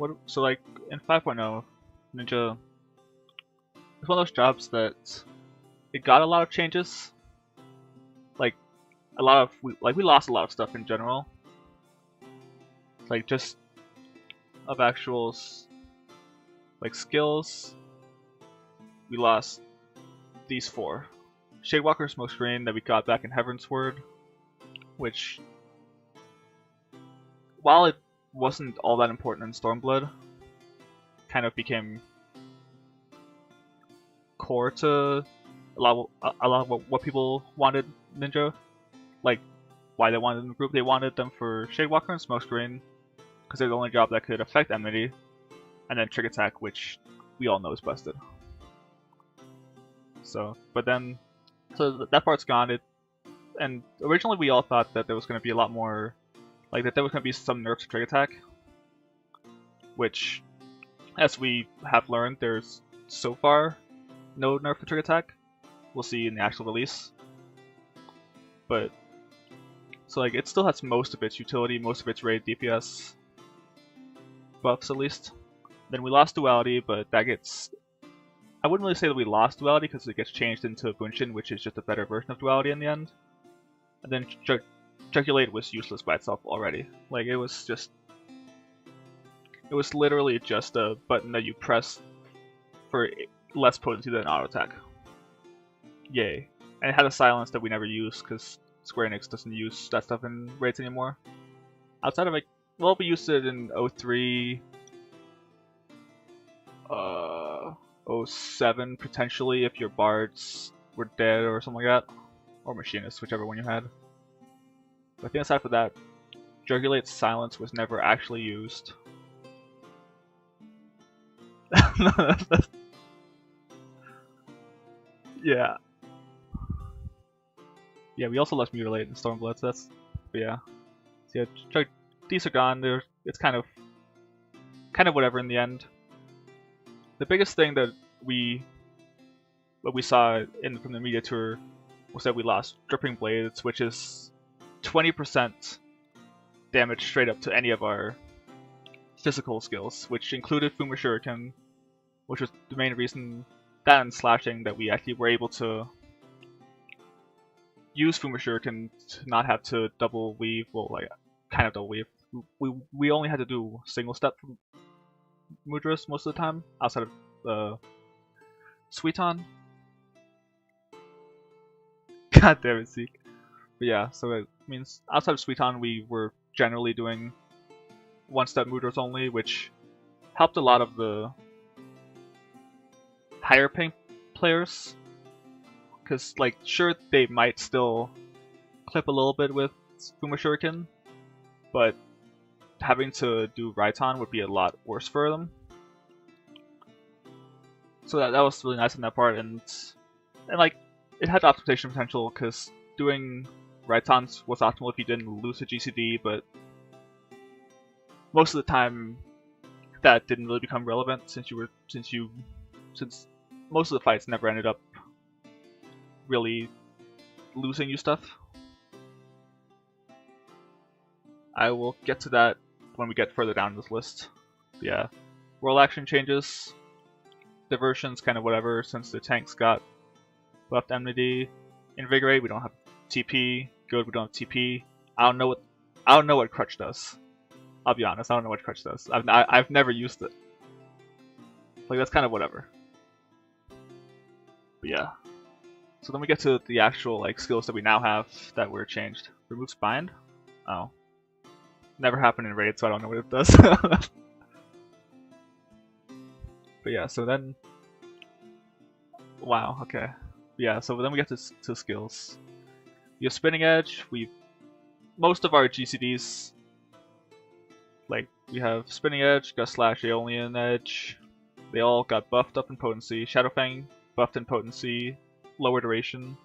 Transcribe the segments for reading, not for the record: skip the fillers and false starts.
what? So like in 5.0, Ninja it's one of those jobs that it got a lot of changes. Like a lot of we lost a lot of stuff in general. Like just of actual like skills, we lost these four. Shadewalker Smokescreen that we got back in Heavensward, which while it wasn't all that important in Stormblood, kind of became core to a lot of what people wanted Ninja. Like why they wanted in the group. They wanted them for Shadewalker and Smokescreen because they're the only job that could affect Enmity, and then Trick Attack, which we all know is busted. So, but then, so that part's gone. And originally we all thought that there was going to be a lot more, like that there was going to be some nerfs to Trick Attack, which, as we have learned, there's so far no nerf to Trick Attack. We'll see in the actual release. But, so like, it still has most of its utility, most of its raid DPS buffs at least. Then we lost Duality, but that gets... I wouldn't really say that we lost Duality because it gets changed into Bunshin, which is just a better version of Duality in the end. And then Jugular was useless by itself already. Like, it was just... It was literally just a button that you press for less potency than auto attack. Yay. And it had a silence that we never used because Square Enix doesn't use that stuff in raids anymore. Outside of, like, well, we used it in 03, 07 potentially if your bards were dead or something like that, or machinists, whichever one you had. But I think aside from that, Jugulate's silence was never actually used. Yeah. Yeah, we also lost Mutilate and Stormblood, so that's... But yeah. So yeah, these are gone. It's kind of whatever in the end. The biggest thing that we saw from the media tour was that we lost Dripping Blades, which is 20% damage straight up to any of our physical skills, which included Fuma Shuriken, which was the main reason, that and slashing, that we actually were able to use Fuma Shuriken to not have to double weave, well, like, kind of double weave. We only had to do single step from Mudras most of the time, outside of Suiton. God damn it, Zeke. But yeah, so it means outside of Suiton we were generally doing one-step Mudras only, which helped a lot of the higher ping players. Because, like, sure, they might still clip a little bit with Fuma Shuriken, but having to do Raiton would be a lot worse for them. So that was really nice on that part, and like, it had optimization potential, because doing Raitons was optimal if you didn't lose a GCD, but most of the time that didn't really become relevant since most of the fights never ended up really losing you stuff. I will get to that when we get further down this list. But yeah, roll action changes. Diversion's kind of whatever since the tanks got buffed enmity. Invigorate, we don't have TP. Good, we don't have TP. I don't know what Crutch does. I'll be honest, I don't know what Crutch does. I've never used it. Like, that's kind of whatever. But yeah. So then we get to the actual, like, skills that we now have that were changed. Removes bind? Oh. Never happened in raid, so I don't know what it does. But yeah, so then... Wow, okay. Yeah, so then we get to skills. We have Spinning Edge, most of our GCDs, like, we have Spinning Edge, Gust Slash, Aeolian Edge, they all got buffed up in potency. Shadowfang, buffed in potency, lower duration.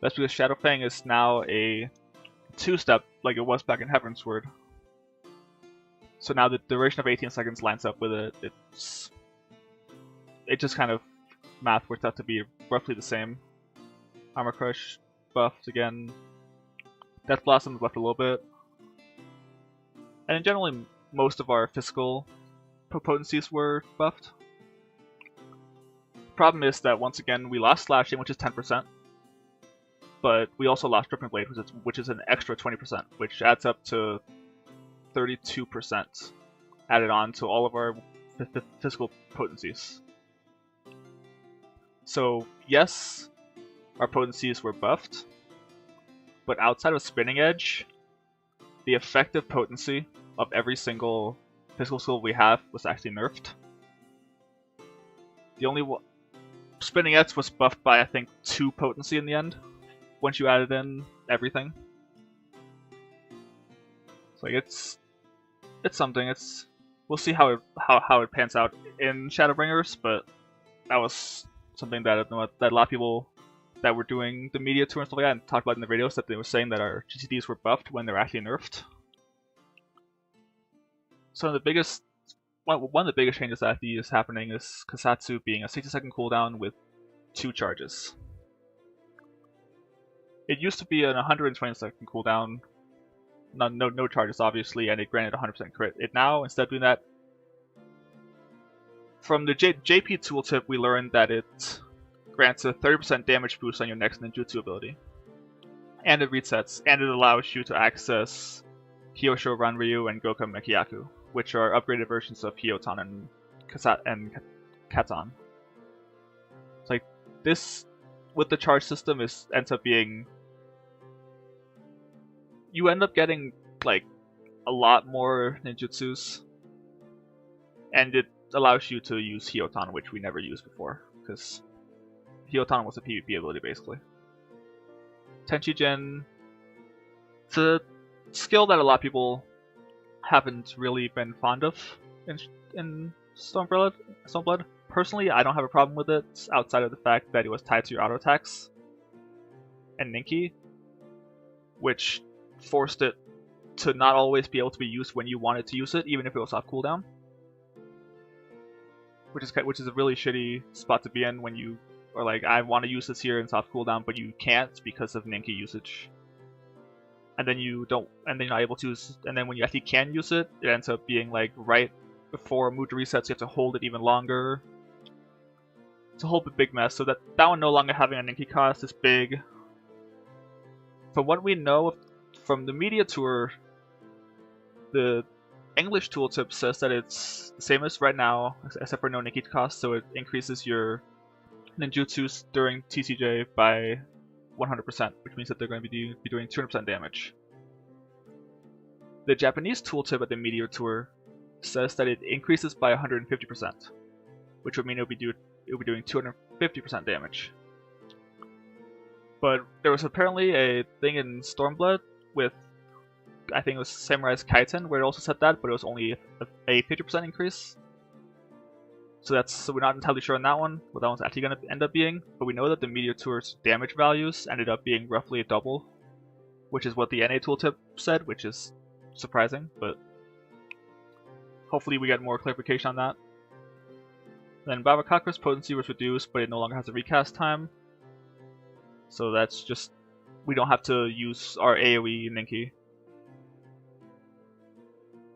That's because Shadowfang is now a 2-step, like it was back in Heavensward. So now the duration of 18 seconds lines up with it. It just kind of math worked out to be roughly the same. Armor Crush buffed again. Death Blossom buffed a little bit. And in generally most of our physical potencies were buffed. Problem is that once again we lost slashing, which is 10%, but we also lost dripping blade, which is an extra 20%, which adds up to 32% added on to all of our physical potencies. So yes, our potencies were buffed, but outside of Spinning Edge, the effective potency of every single physical skill we have was actually nerfed. The only one, Spinning Edge was buffed by I think 2 potency in the end, once you added in everything. So like it's something. We'll see how it pans out in Shadowbringers, but that was something that a lot of people that were doing the media tour and stuff like that and talked about in the videos, that they were saying that our GCDs were buffed when they're actually nerfed. So one of the biggest changes that is happening is Kasatsu being a 60-second cooldown with 2 charges. It used to be an 120-second cooldown, no charges obviously, and it granted 100% crit. It now, instead of doing that, from the JP tooltip we learned that it grants a 30% damage boost on your next ninjutsu ability. And it resets, and it allows you to access Hyosho Ranryu and Goka Mekiyaku, which are upgraded versions of Hyotan and Katan. It's like this, with the charge system, ends up being, you end up getting like a lot more ninjutsus, and it allows you to use Hyotan, which we never used before, because Hyotan was a PvP ability basically. Tenchijin, it's a skill that a lot of people haven't really been fond of in Stormblood. Personally, I don't have a problem with it, outside of the fact that it was tied to your auto attacks and Ninki, which forced it to not always be able to be used when you wanted to use it, even if it was off cooldown. Which is a really shitty spot to be in when you are like, I want to use this here and it's off cooldown, but you can't because of Ninki usage. And then you're not able to use, and then when you actually can use it, it ends up being like right before mood resets, you have to hold it even longer. It's a whole big mess, so that one no longer having a Ninki cost is big. From what we know from the media tour, the English tooltip says that it's the same as right now, except for no Ninki cost, so it increases your ninjutsus during TCJ by 100%, which means that they're going to be doing 200% damage. The Japanese tooltip at the media tour says that it increases by 150%, which would mean it would be doing 250% damage. But there was apparently a thing in Stormblood with, I think it was Samurai's Kaiten, where it also said that, but it was only a 50% increase. So we're not entirely sure on that one, what that one's actually going to end up being, but we know that the Meteor Tour's damage values ended up being roughly a double, which is what the NA tooltip said, which is surprising, but hopefully we get more clarification on that. Then Babakakra's potency was reduced, but it no longer has a recast time, so that's just, we don't have to use our AoE Ninki.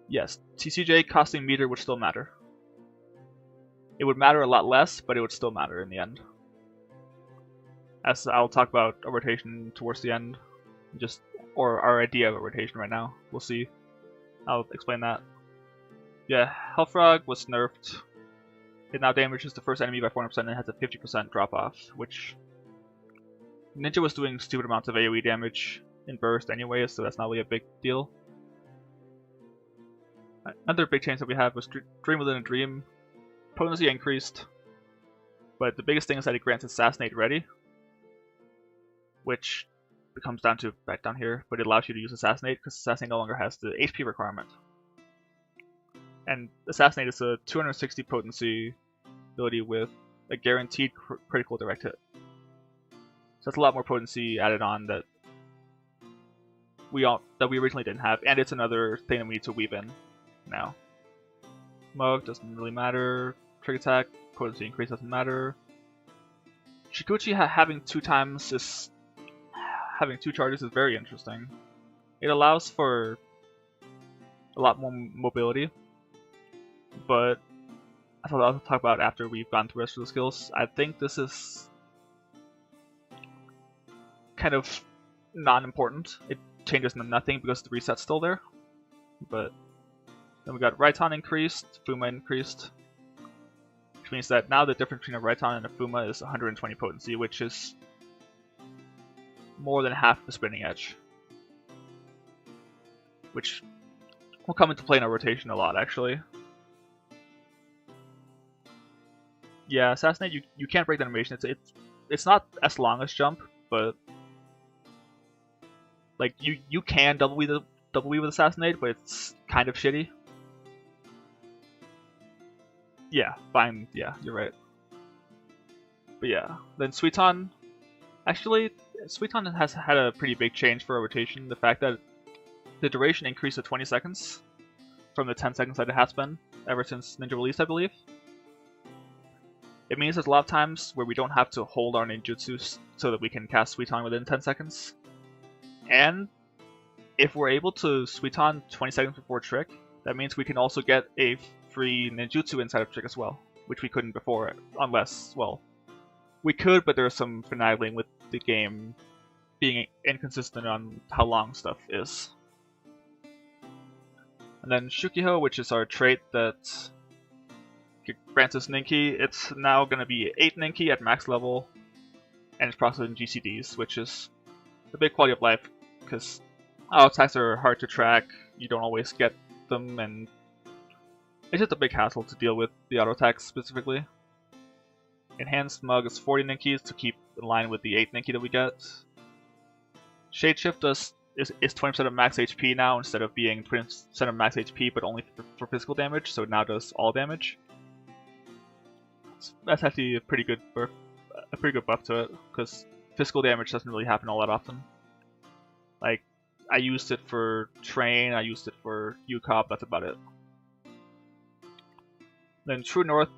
Yes, TCJ costing meter would still matter. It would matter a lot less, but it would still matter in the end. As I'll talk about a rotation towards the end, or our idea of a rotation right now. We'll see. I'll explain that. Yeah, Hellfrog was nerfed. It now damages the first enemy by 400% and has a 50% drop off, which Ninja was doing stupid amounts of AoE damage in burst anyway, so that's not really a big deal. Another big change that we had was Dream Within a Dream. Potency increased, but the biggest thing is that it grants Assassinate Ready, which comes down to back down here, but it allows you to use Assassinate because Assassinate no longer has the HP requirement. And Assassinate is a 260 potency ability with a guaranteed critical direct hit. So that's a lot more potency added on that we originally didn't have, and it's another thing that we need to weave in now. Smoke doesn't really matter. Trick attack, potency increase doesn't matter. Shikuchi having 2 charges is very interesting. It allows for a lot more mobility, but that's what I'll talk about after we've gone through the rest of the skills. I think this is kind of non-important. It changes nothing because the reset's still there. But then we got Raiton increased, Fuma increased, which means that now the difference between a Raiton and a Fuma is 120 potency, which is more than half the spinning edge, which will come into play in our rotation a lot, actually. Yeah, Assassinate, you can't break the animation. It's not as long as Jump, but like you can double weave with Assassinate, but it's kind of shitty. Yeah, fine. Yeah, you're right. But yeah, then Suiton. Actually, Suiton has had a pretty big change for a rotation. The fact that the duration increased to 20 seconds from the 10 seconds that it has been ever since Ninja released, I believe. It means there's a lot of times where we don't have to hold our ninjutsu so that we can cast Suiton within 10 seconds. And if we're able to Suiton 20 seconds before Trick, that means we can also get a free ninjutsu inside of Trick as well, which we couldn't before, unless, well, we could, but there's some finagling with the game being inconsistent on how long stuff is. And then Shukiho, which is our trait that grants us Ninki, it's now going to be 8 Ninki at max level, and it's processed in GCDs, which is a big quality of life, because auto attacks are hard to track, you don't always get them, and it's just a big hassle to deal with the auto attacks specifically. Enhanced Mug is 40 Ninkis to keep in line with the 8 Ninki that we get. Shade Shift is 20% of max HP now instead of being 20% of max HP but only for physical damage, so it now does all damage. That's actually a pretty good buff to it, because physical damage doesn't really happen all that often. Like, I used it for Train, I used it for UCOP, that's about it. Then True North,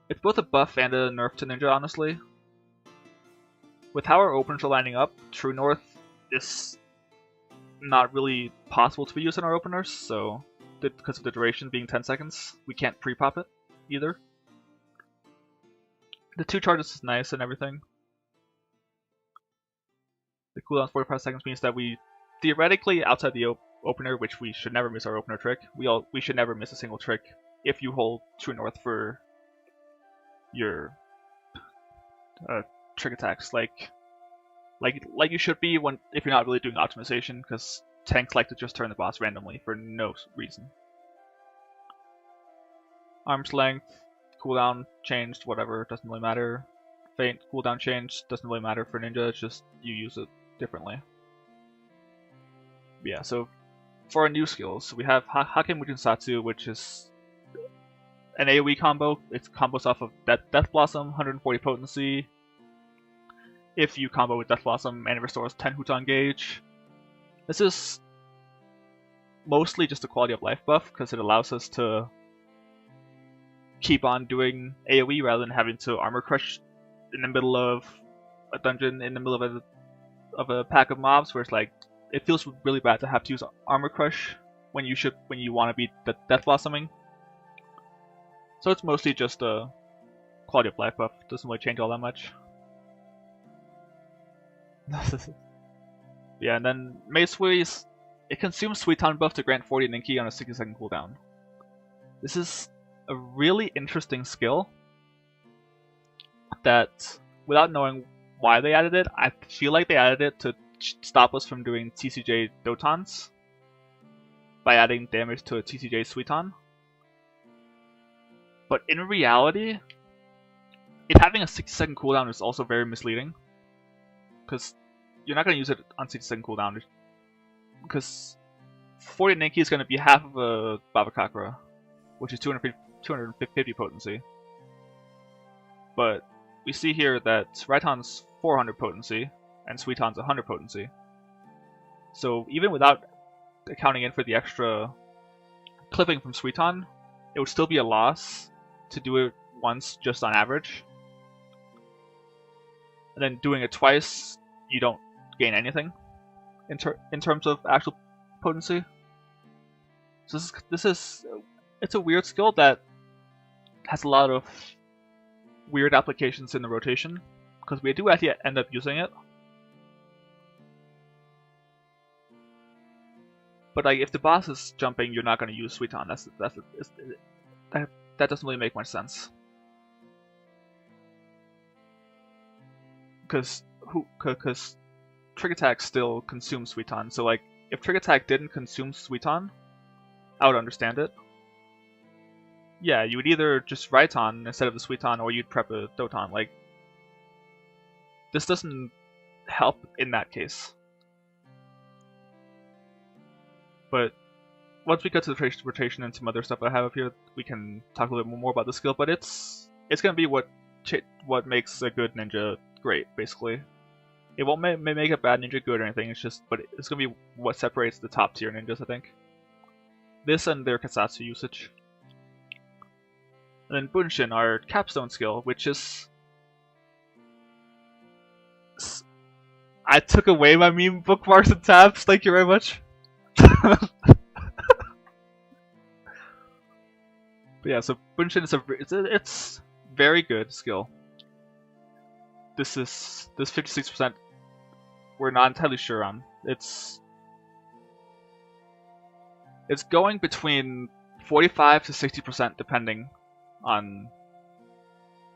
it's both a buff and a nerf to Ninja, honestly. With how our openers are lining up, True North is not really possible to be used in our openers, so because of the duration being 10 seconds, we can't pre-pop it either. The 2 charges is nice and everything. The cooldown 45 seconds means that we theoretically, outside the opener, which we should never miss our opener trick, we should never miss a single trick if you hold True North for your trick attacks, like you should be if you're not really doing optimization, because tanks like to just turn the boss randomly for no reason. Arm's length, cooldown changed, whatever, doesn't really matter. Feint, cooldown changed, doesn't really matter for Ninja, it's just you use it differently. Yeah, so for our new skills, we have Hake Mujin, which is an AoE combo. It combos off of Death Blossom, 140 potency. If you combo with Death Blossom, and it restores 10 Huton gauge. This is mostly just a quality of life buff, because it allows us to keep on doing AoE rather than having to armor crush in the middle of a dungeon, in the middle of a pack of mobs, where it's like, it feels really bad to have to use armor crush when you want to be Death Blossoming. So it's mostly just a quality of life buff, doesn't really change all that much. Yeah, and then Meisui, it consumes Suiton buff to grant 40 Ninki on a 60-second cooldown. This is a really interesting skill that, without knowing why they added it, I feel like they added it to stop us from doing TCJ Dotons by adding damage to a TCJ Suiton. But in reality, it having a 60-second cooldown is also very misleading, because you're not going to use it on 60-second cooldown, because 40 Ninki is going to be half of a Babakakura, which is 250 potency. But we see here that Raiton's 400 potency, and Suiton's 100 potency. So even without accounting in for the extra clipping from Suiton, it would still be a loss to do it once just on average. And then doing it twice, you don't gain anything in terms of actual potency. So it's a weird skill that has a lot of weird applications in the rotation, because we do actually end up using it. But like, if the boss is jumping, you're not going to use Suiton. That doesn't really make much sense. Because Trick Attack still consumes Suiton. So like, if Trick Attack didn't consume Suiton, I would understand it. Yeah, you would either just Raiton instead of the Suiton, or you'd prep a Doton. Like, this doesn't help in that case. But once we get to the rotation and some other stuff I have up here, we can talk a little bit more about the skill. But it's gonna be what makes a good ninja great, basically. It won't make a bad ninja good or anything. But it's gonna be what separates the top tier ninjas, I think. This and their Kasatsu usage. And then Bunshin, our capstone skill, which is... I took away my meme bookmarks and tabs, thank you very much. But yeah, so Bunshin is it's very good skill. This 56% we're not entirely sure on. It's going between 45 to 60% depending on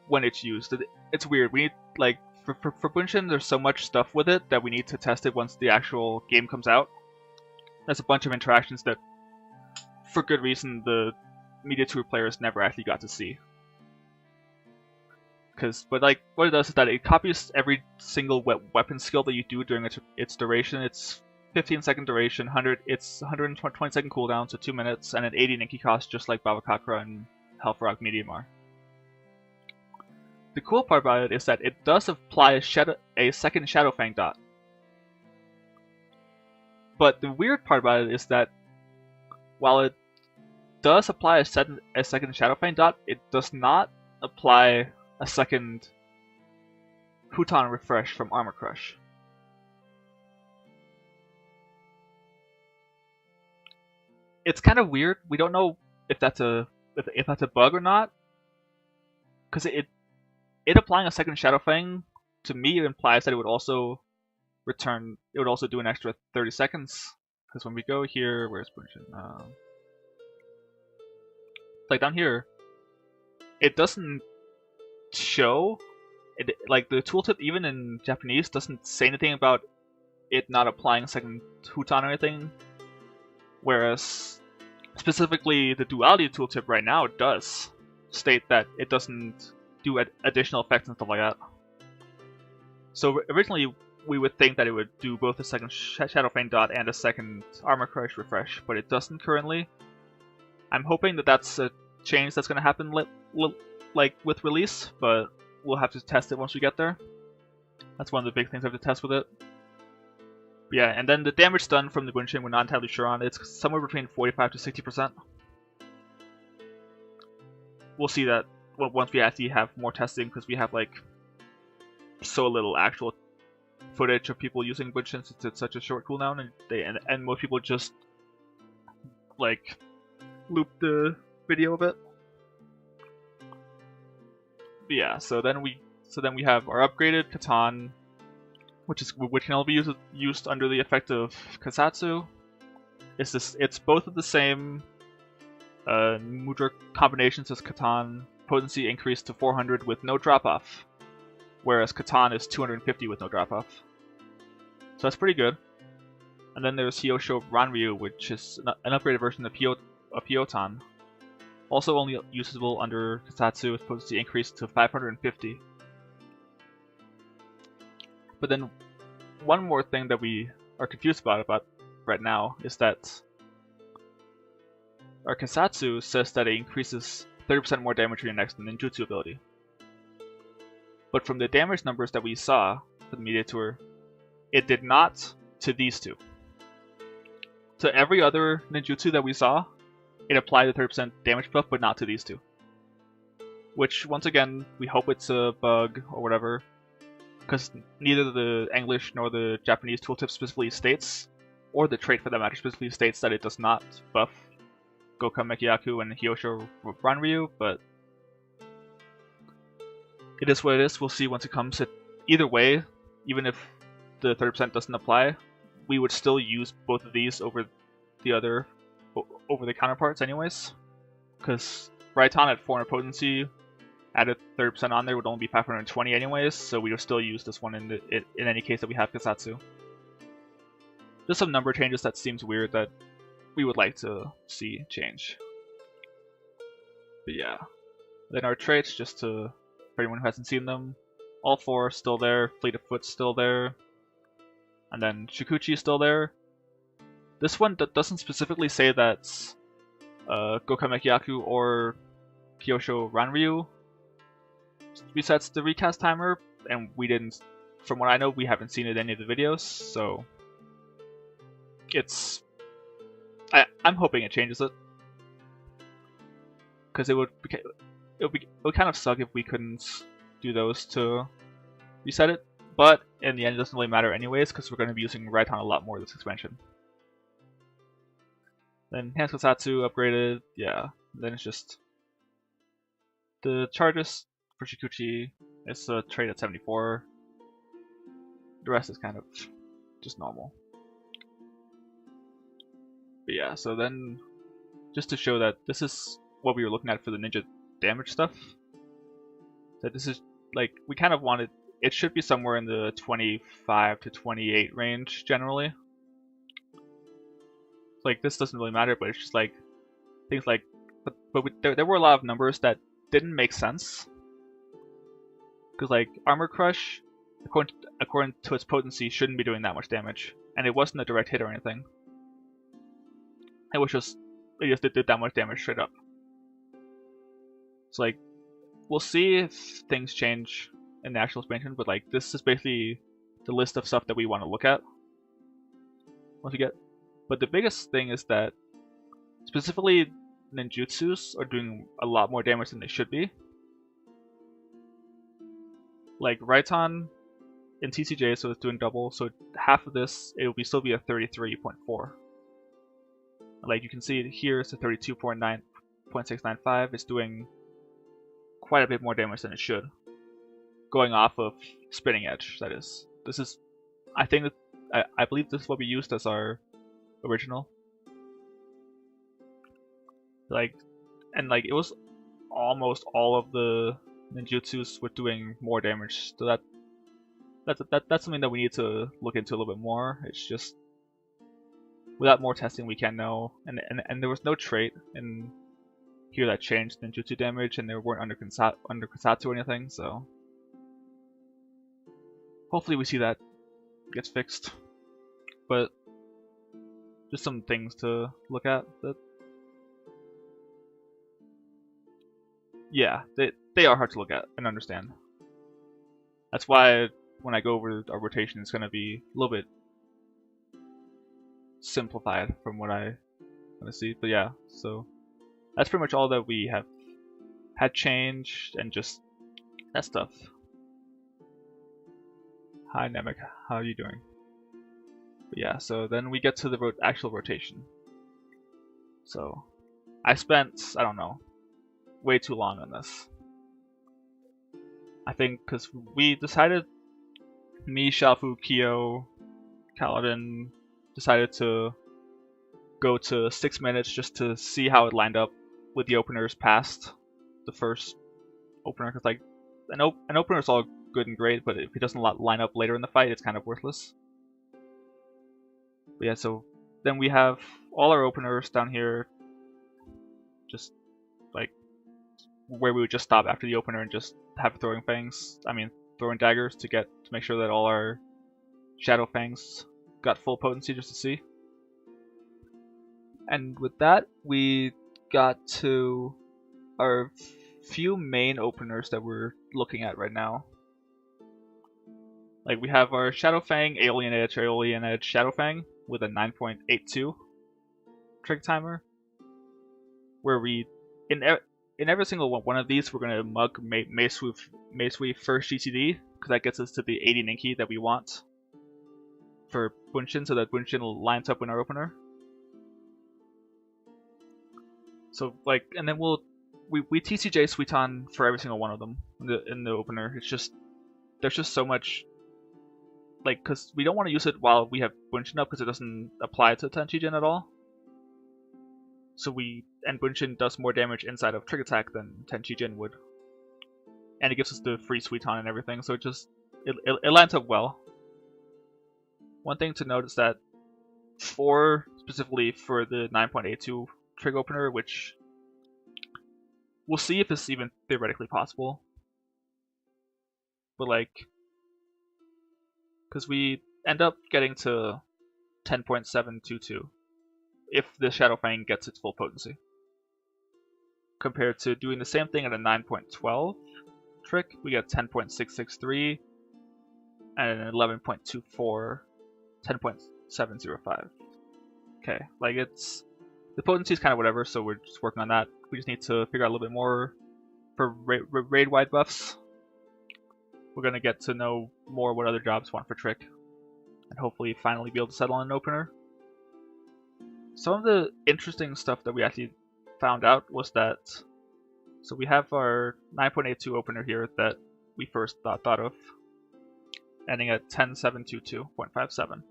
when it's used. It's weird. We need, like, for Bunshin, there's so much stuff with it that we need to test it once the actual game comes out. There's a bunch of interactions that, for good reason, the Media Tour players never actually got to see. But like, what it does is that it copies every single weapon skill that you do during its duration. It's 15-second duration, it's 120-second cooldown, so 2 minutes, and an 80 Ninki cost, just like Baba Kakra and Hellfrog Mediamar. The cool part about it is that it does apply a second Shadowfang dot. But the weird part about it is that while it does apply a second Shadowfang dot, it does not apply a second Huton refresh from Armor Crush. It's kind of weird. We don't know if that's a bug or not, because it applying a second Shadowfang, to me, it implies that it would also do an extra 30 seconds. Because when we go here, where's Bunshin? Like down here, it doesn't show it, like the tooltip even in Japanese doesn't say anything about it not applying a second Huton or anything, whereas specifically the duality tooltip right now does state that it doesn't do additional effects and stuff like that. So originally we would think that it would do both a second Shadowfang dot and a second Armor Crush refresh, but it doesn't currently. I'm hoping that that's a change that's going to happen like with release, but we'll have to test it once we get there. That's one of the big things I have to test with it. But yeah, and then the damage done from the Bunshin, we're not entirely sure on. It's somewhere between 45 to 60%. We'll see that once we actually have more testing, because we have like so little actual footage of people using Bunshin since it's such a short cooldown, and most people just like loop the video of it. But yeah, so then we have our upgraded Katan, which can only be used under the effect of Kasatsu. It's both of the same Mudra combinations as Katan. Potency increased to 400 with no drop off, whereas Katan is 250 with no drop off. So that's pretty good. And then there's Hyosho Ranryu, which is an upgraded version of Hyotan. Also only usable under Kasatsu with potency increased to 550. But then one more thing that we are confused about right now is that our Kasatsu says that it increases 30% more damage for your next ninjutsu ability. But from the damage numbers that we saw for the Media Tour, it did not to these two. To every other ninjutsu that we saw, it applied a 30% damage buff, but not to these two. Which, once again, we hope it's a bug or whatever, because neither the English nor the Japanese tooltip specifically states, or the trait for that matter specifically states that it does not buff Gokkan Mekiyaku and Hyosho Ranryu, but it is what it is. We'll see once it comes. Either way, even if the 30% doesn't apply, we would still use both of these over the counterparts anyways. Because Raiton at 400 potency, added 30% on there would only be 520 anyways, so we would still use this one in any case that we have Kasatsu. Just some number changes that seems weird that we would like to see change. But yeah. Then our traits, just for anyone who hasn't seen them, all 4 still there, Fleet of Foot's still there, and then Shikuchi is still there. This one doesn't specifically say that's Gokamekyaku or Kyosho Ranryu resets the recast timer, and we didn't, from what I know, we haven't seen it in any of the videos, so I'm hoping it changes it, because it would kind of suck if we couldn't do those to reset it, but in the end it doesn't really matter anyways, because we're going to be using Raiton a lot more this expansion. Then Hans Kasatsu upgraded, yeah, then it's just the charges for Shikuchi, it's a trade at 74, the rest is kind of just normal. But yeah, so then, just to show that this is what we were looking at for the ninja damage stuff, that this is, like, we kind of wanted, it should be somewhere in the 25 to 28 range, generally. Like, this doesn't really matter, but it's just like, things like, there were a lot of numbers that didn't make sense. Because, like, Armor Crush, according to its potency, shouldn't be doing that much damage. And it wasn't a direct hit or anything. It just did that much damage straight up. So, like, we'll see if things change in the actual expansion, but, like, this is basically the list of stuff that we want to look at once we get. But the biggest thing is that, specifically, ninjutsus are doing a lot more damage than they should be. Like, Raiton in TCJ, so it's doing double, so half of this, it will still be a 33.4. Like, you can see it here, it's a 32.695, it's doing quite a bit more damage than it should. Going off of Spinning Edge, that is. This is, I think, I believe this is what we used as our original. Like, and like, it was almost all of the ninjutsus were doing more damage, so that's something that we need to look into a little bit more. It's just, without more testing we can't know, and there was no trait in here that changed ninjutsu damage, and they weren't under Kasatsu or anything, so hopefully we see that gets fixed. But just some things to look at. That, yeah, they are hard to look at and understand. That's why when I go over our rotation, it's going to be a little bit simplified from what I want to see. But yeah, so that's pretty much all that we have had changed, and just that stuff. Hi Namek, how are you doing? But yeah, so then we get to the actual rotation. So I spent, I don't know, way too long on this. I think because we decided, me, Shafu, Kyo, Kaladin decided to go to 6 minutes just to see how it lined up with the openers past the first opener. Because, like, an opener is all good and great, but if it doesn't line up later in the fight, it's kind of worthless. But yeah, so then we have all our openers down here, just like where we would just stop after the opener and just have throwing daggers to make sure that all our Shadow Fangs got full potency, just to see. And with that, we got to our few main openers that we're looking at right now. Like, we have our Shadow Fang, Alien Edge, Shadow Fang with a 9.82 trick timer, where we, in every single one of these, we're going to mug Maesui first GTD, because that gets us to the 80 Ninki that we want for Bunshin, so that Bunshin lines up in our opener. So, like, and then we'll we TCJ Suiton for every single one of them in the opener. It's just there's just so much, like, because we don't want to use it while we have Bunshin up because it doesn't apply to Tenchi-Jin at all. So and Bunshin does more damage inside of Trick Attack than Tenchi-Jin would, and it gives us the free Suiton and everything. So it lines up well. One thing to note is that specifically for the 9.82 trig opener, which we'll see if it's even theoretically possible. But like, because we end up getting to 10.722 if the Shadow Fang gets its full potency, compared to doing the same thing at a 9.12 trick, we get 10.663 and an 11.24, 10.705. Okay, like the potency is kind of whatever, so we're just working on that. We just need to figure out a little bit more for raid-wide buffs. We're going to get to know more what other jobs want for Trick, and hopefully finally be able to settle on an opener. Some of the interesting stuff that we actually found out was that, so we have our 9.82 opener here that we first thought of, ending at 10.722.57.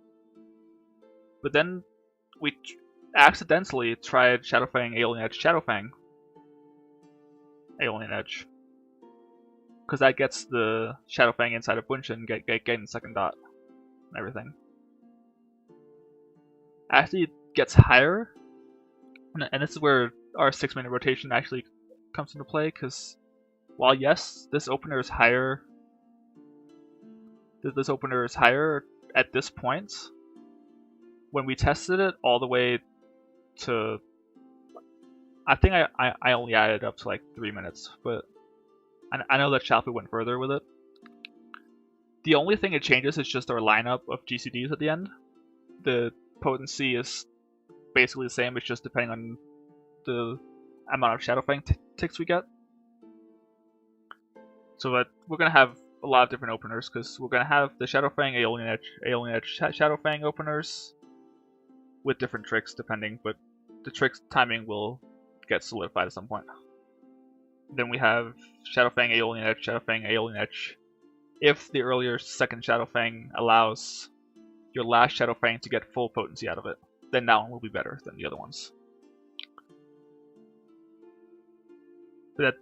But then we accidentally tried Shadowfang Alien Edge Shadowfang Alien Edge, because that gets the Shadowfang inside of Bunshin getting the second dot and everything. Actually, it gets higher, and this is where our 6-minute rotation actually comes into play, because while yes, this opener is higher at this point, when we tested it all the way to, I think I only added up to like 3 minutes, but I know that Shalfu went further with it. The only thing it changes is just our lineup of GCDs at the end. The potency is basically the same, it's just depending on the amount of Shadowfang ticks we get. So that we're going to have a lot of different openers, because we're going to have the Shadowfang Alien Edge Shadowfang openers with different tricks depending, but the trick's timing will get solidified at some point. Then we have Shadowfang Alien Edge. If the earlier second Shadowfang allows your last Shadowfang to get full potency out of it, then that one will be better than the other ones. But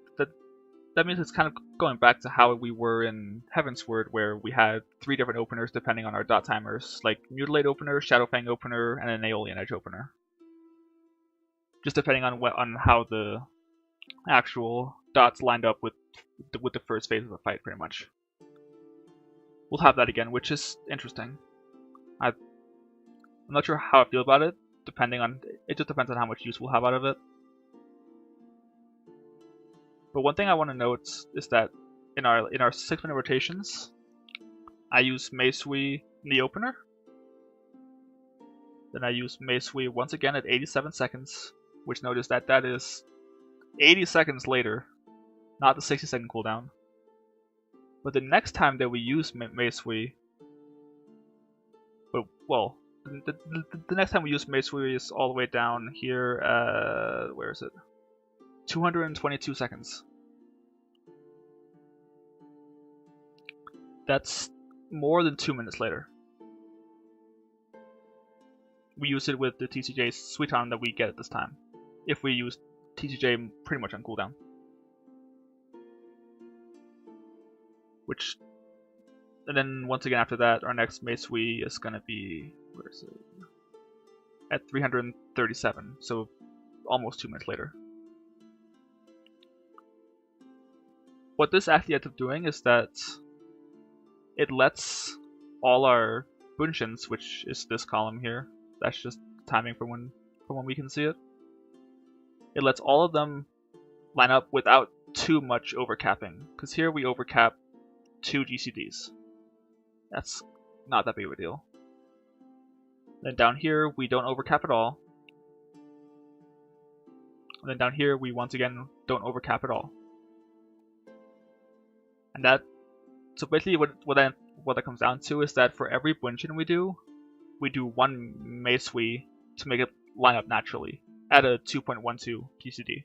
that means it's kind of going back to how we were in Heavensward, where we had 3 different openers depending on our dot timers, like Mutilate opener, Shadowfang opener, and an Aeolian Edge opener. Just depending on how the actual dots lined up with the first phase of the fight, pretty much. We'll have that again, which is interesting. I'm not sure how I feel about it. It just depends on how much use we'll have out of it. But one thing I want to note is that in our 6-minute rotations, I use Meisui in the opener. Then I use Meisui once again at 87 seconds, which notice that is 80 seconds later, not the 60-second cooldown. But the next time that we use Meisui, the next time we use Meisui is all the way down here. Where is it? 222 seconds. That's more than 2 minutes later. We use it with the TCJ Suiton that we get at this time, if we use TCJ pretty much on cooldown. And then once again after that, our next Meisui is going to be, where is it? At 337, so almost 2 minutes later. What this actually ends up doing is that it lets all our Bunshins, which is this column here, that's just timing from when we can see it. It lets all of them line up without too much overcapping, because here we overcap 2 GCDs. That's not that big of a deal. Then down here we don't overcap at all. And then down here we once again don't overcap at all. And so basically what that comes down to is that for every Bunshin we do 1 Meisui to make it line up naturally at a 2.12 GCD.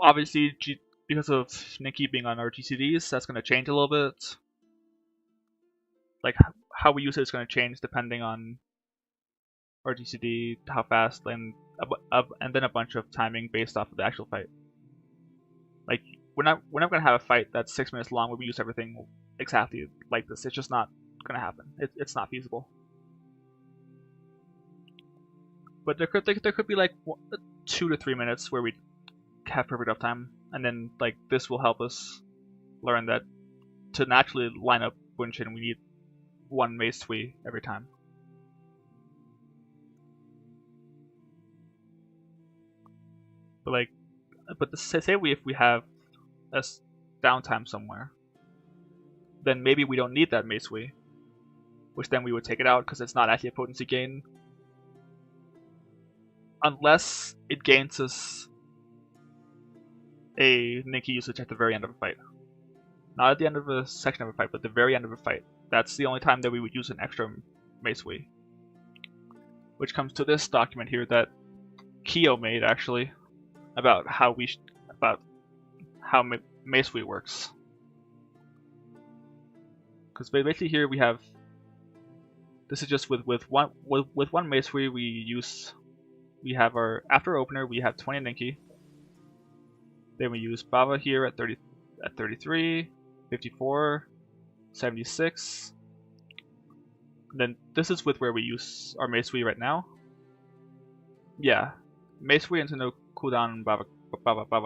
obviously, because of Nikki being on our GCDs, that's going to change a little bit. Like, how we use it is going to change depending on our GCD, how fast, and then a bunch of timing based off of the actual fight. Like, we're not going to have a fight that's 6 minutes long where we use everything exactly like this. It's just not going to happen. It's not feasible. But there could be like 2 to 3 minutes where we have perfect uptime, and then like this will help us learn that to naturally line up Bunshin, we need 1 Mace Sui every time. But say if we have a downtime somewhere, then maybe we don't need that Mace Sui, which then we would take it out because it's not actually a potency gain. Unless it gains us a Ninki usage at the very end of a fight. Not at the end of a section of a fight, but the very end of a fight. That's the only time that we would use an extra Mace Sui. Which comes to this document here that Kyo made, actually, about how Mace Sui works. Because basically here we have, this is just with one Mace Sui we have our, after opener we have 20 Ninki. Then we use Bava here at 33, 54, 76. And then this is with where we use our Mace Sui right now. Yeah, Mace Sui into no cooldown Bava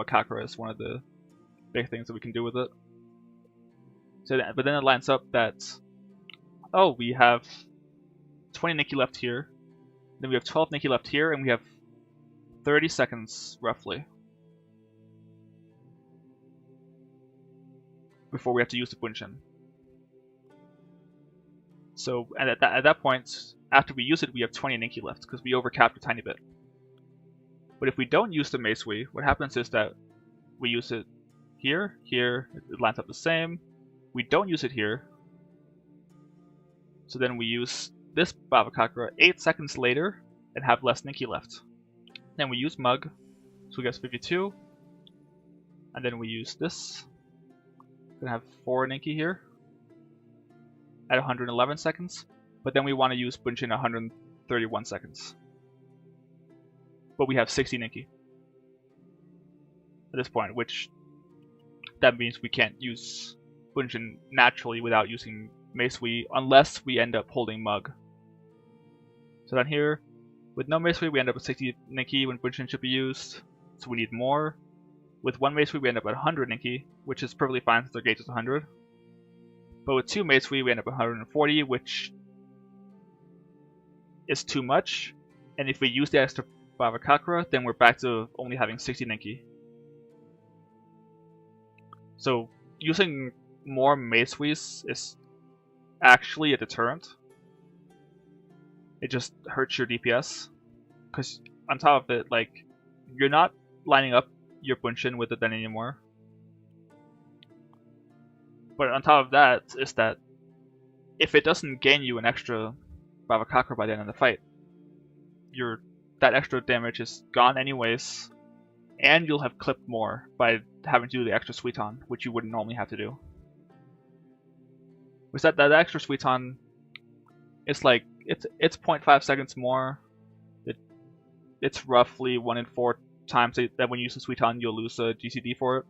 Kakura is one of the big things that we can do with it. So, but then it lines up that, oh, we have 20 Ninki left here. Then we have 12 Ninki left here, and we have 30 seconds, roughly, before we have to use the Bunshin. So, and at that point, after we use it, we have 20 Ninki left, because we overcapped a tiny bit. But if we don't use the Mace Sui, what happens is that we use it here, it lines up the same. We don't use it here. So then we use this Bava Kakura 8 seconds later and have less Ninki left. Then we use Mug, so we get 52. And then we use this. We're gonna have 4 Ninki here at 111 seconds. But then we want to use Bunshin 131 seconds. But we have 60 Ninki at this point, which that means we can't use Bunshin naturally without using Mace Sui unless we end up holding Mug. So then here, with no Mace Sui, we end up with 60 Ninki when Bunshin should be used, so we need more. With 1 Mace Sui, we end up at 100 Ninki, which is perfectly fine since our gauge is 100. But with 2 Mace Sui, we end up at 140, which is too much. And if we use the extra Bava Kakura, then we're back to only having 60 Ninki. So using more Mace Suis is actually a deterrent. It just hurts your DPS, because on top of it, like, you're not lining up your Bunshin with it then anymore. But on top of that is that if it doesn't gain you an extra Bava Kakura by the end of the fight, that extra damage is gone anyways, and you'll have clipped more by having to do the extra Suiton, which you wouldn't normally have to do. Was that extra Suiton? It's like it's 0.5 seconds more. It's roughly 1 in 4 times that when you use the Suiton, you'll lose a GCD for it.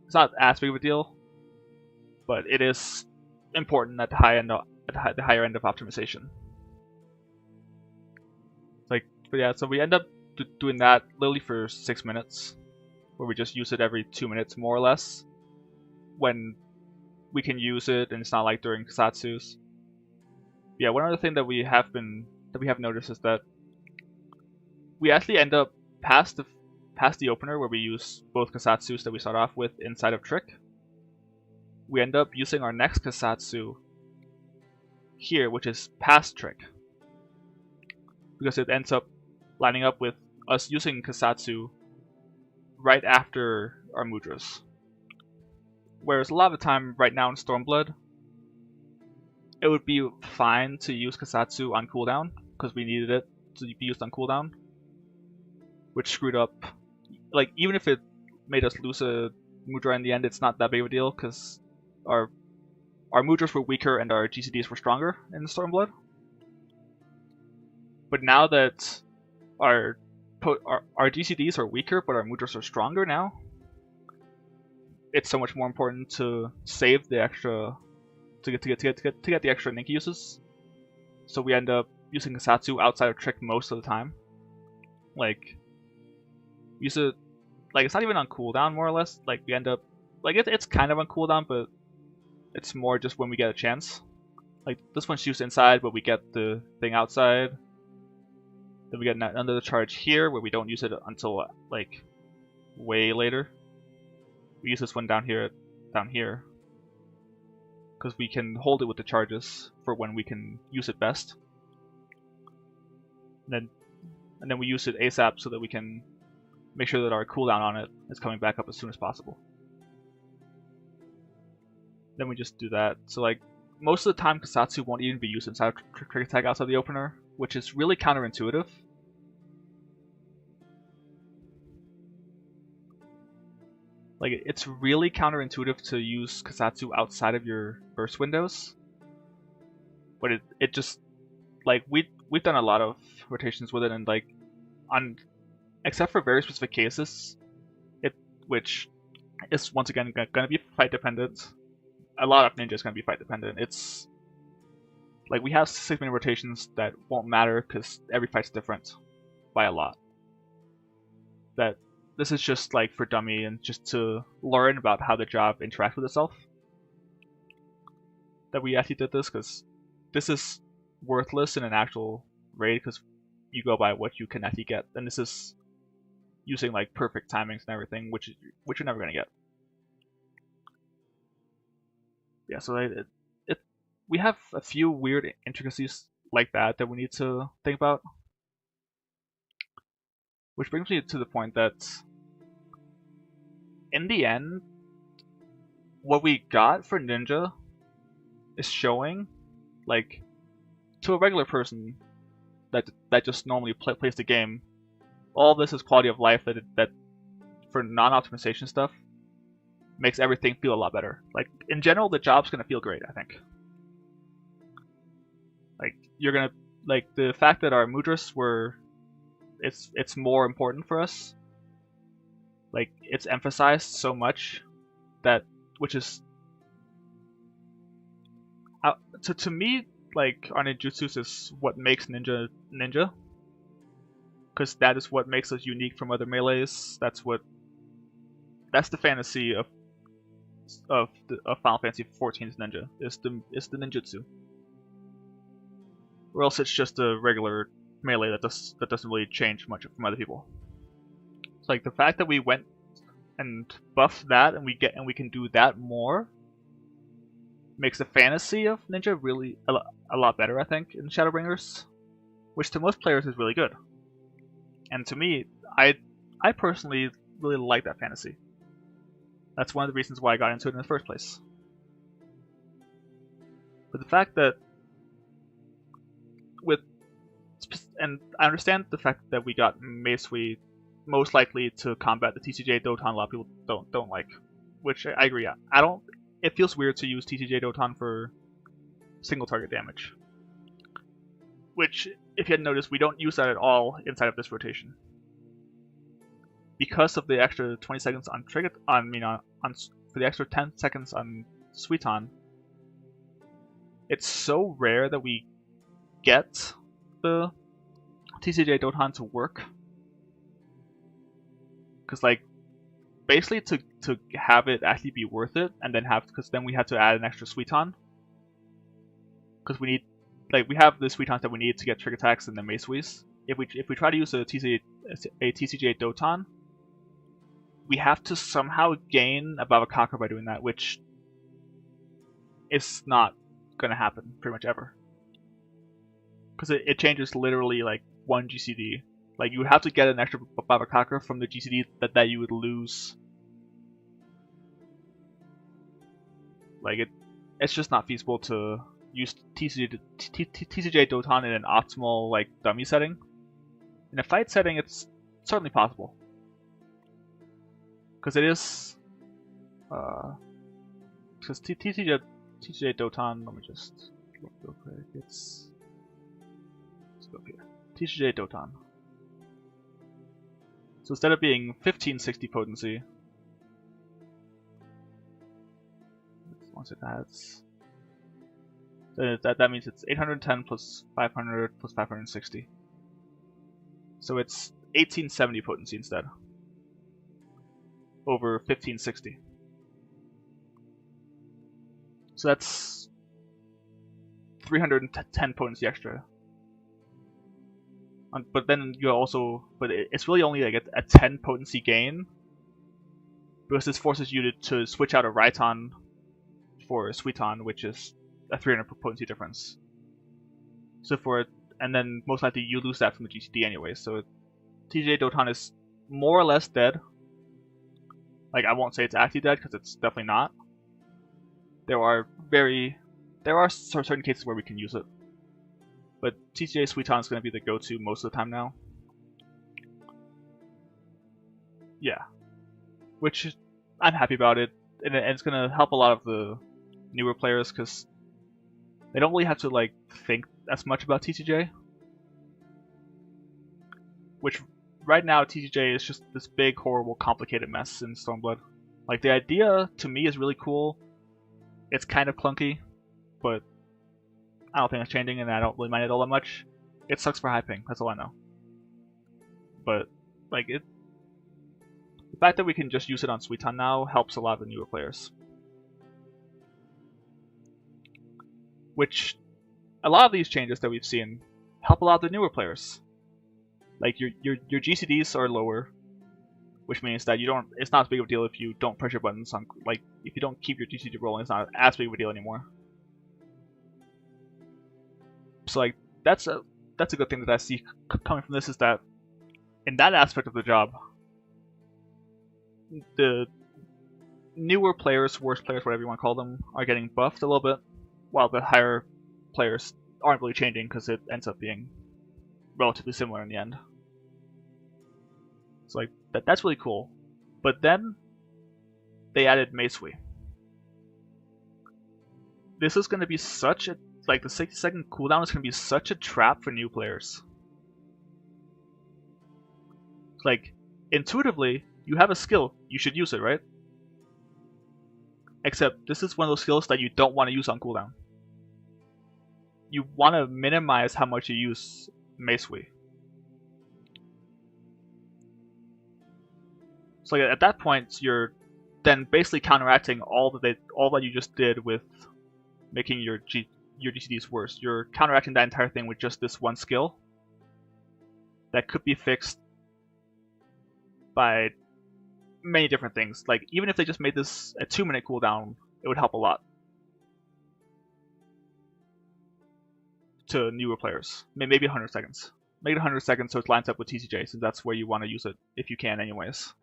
It's not as big of a deal, but it is important at the higher end of optimization. Like, but yeah, so we end up doing that literally for 6 minutes, where we just use it every 2 minutes more or less, when we can use it and it's not like during Kasatsus. Yeah, one other thing that we have noticed is that we actually end up past the opener where we use both Kasatsus that we start off with inside of Trick. We end up using our next Kasatsu here, which is past Trick, because it ends up lining up with us using Kasatsu right after our Mudras. Whereas a lot of the time right now in Stormblood, it would be fine to use Kasatsu on cooldown, because we needed it to be used on cooldown, which screwed up. Like, even if it made us lose a Mudra in the end, it's not that big of a deal because our Mudras were weaker and our GCDs were stronger in Stormblood. But now that our GCDs are weaker but our Mudras are stronger now, it's so much more important to save the extra to get the extra Ninki uses. So we end up using Kasatsu outside of Trick most of the time. Like, use it, like, it's not even on cooldown, more or less. Like, we end up, like, it's kind of on cooldown, but it's more just when we get a chance. Like, this one's used inside, but we get the thing outside. Then we get another charge here, where we don't use it until, like, way later. We use this one down here, because we can hold it with the charges for when we can use it best. And then we use it ASAP so that we can make sure that our cooldown on it is coming back up as soon as possible. Then we just do that. So like, most of the time Kasatsu won't even be used inside of Trick Attack outside the opener, which is really counterintuitive. Like, it's really counterintuitive to use Kasatsu outside of your burst windows. But it just, like, we've done a lot of rotations with it, and like, except for very specific cases, which is once again gonna be fight dependent. A lot of ninja is gonna be fight dependent. It's like, we have 6-minute rotations that won't matter because every fight's different by a lot. That this is just like for dummy and just to learn about how the job interacts with itself. That we actually did this, because this is worthless in an actual raid because you go by what you can actually get, and this is using like perfect timings and everything, which you're never gonna get. Yeah, so we have a few weird intricacies like that we need to think about. Which brings me to the point that in the end, what we got for Ninja is showing, like, to a regular person that just normally plays the game, all this is quality of life that for non-optimization stuff makes everything feel a lot better. Like, in general, the job's gonna feel great, I think. Like, you're gonna, like, the fact that our Mudras were, it's more important for us. Like, it's emphasized so much that, which is, to me, like, our ninjutsus is what makes ninja. Because that is what makes us unique from other melees. That's the fantasy of Final Fantasy XIV's ninja. Is the ninjutsu. Or else it's just a regular melee that doesn't really change much from other people. It's like the fact that we went and buffed that and we can do that more makes the fantasy of ninja really a lot better, I think, in Shadowbringers, which to most players is really good. And to me, I personally really like that fantasy. That's one of the reasons why I got into it in the first place. But the fact that and I understand the fact that we got Meisui most likely to combat the TCJ Doton, a lot of people don't like, which I agree. I don't. It feels weird to use TCJ Doton for single target damage, which, if you hadn't noticed, we don't use that at all inside of this rotation because of the extra 20 seconds on trigger. For the extra 10 seconds on Suiton. It's so rare that we get the TCJ Doton to work, because like, basically to have it actually be worth it, and then because then we have to add an extra Suiton, because we need, like, we have the Suitons that we need to get trick attacks and the Meisuis. If we try to use a TCJ Doton, we have to somehow gain a Babakaka by doing that, which is not gonna happen pretty much ever. Because it changes literally like 1 GCD. Like, you would have to get an extra Babakaka from the GCD that you would lose. Like, it's just not feasible to use TCJ Doton in an optimal, like, dummy setting. In a fight setting, it's certainly possible. because it is because TCJ Doton. Let me just look real quick. Let's go here. TCJ Doton. So instead of being 1560 potency, once it adds, that means it's 810 plus 500 plus 560. So it's 1870 potency instead, over 1560. So that's 310 potency extra. But then you also, it's really only like a 10 potency gain, because this forces you to switch out a Raiton for a Suiton, which is a 300 potency difference. So and then most likely you lose that from the GCD anyway. So TJ Doton is more or less dead. Like, I won't say it's actually dead because it's definitely not. There are certain cases where we can use it. But TCJ Suiton is going to be the go-to most of the time now. Yeah. Which, I'm happy about it. And it's going to help a lot of the newer players because they don't really have to like think as much about TCJ. Which, right now, TCJ is just this big, horrible, complicated mess in Stormblood. Like, the idea, to me, is really cool. It's kind of clunky, but I don't think it's changing, and I don't really mind it all that much. It sucks for high ping, that's all I know. But, like, the fact that we can just use it on Suiton now helps a lot of the newer players. Which, a lot of these changes that we've seen help a lot of the newer players. Like, your GCDs are lower, which means that it's not as big of a deal if you don't press your buttons on, like, if you don't keep your GCD rolling, it's not as big of a deal anymore. So, like, that's a good thing that I see coming from this, is that in that aspect of the job, the newer players, worse players, whatever you want to call them, are getting buffed a little bit, while the higher players aren't really changing because it ends up being relatively similar in the end. So, like, that's really cool. But then they added Meisui. This is going to be such a, like, the 60-second cooldown is going to be such a trap for new players. Like, intuitively, you have a skill, you should use it, right? Except this is one of those skills that you don't want to use on cooldown. You want to minimize how much you use Meisui. So, like, at that point, you're then basically counteracting all that you just did with making your GCDs worse. You're counteracting that entire thing with just this one skill that could be fixed by many different things. Like, even if they just made this a 2-minute cooldown, it would help a lot to newer players. Maybe 100 seconds. Make it 100 seconds so it lines up with TCJ, since that's where you want to use it if you can anyways.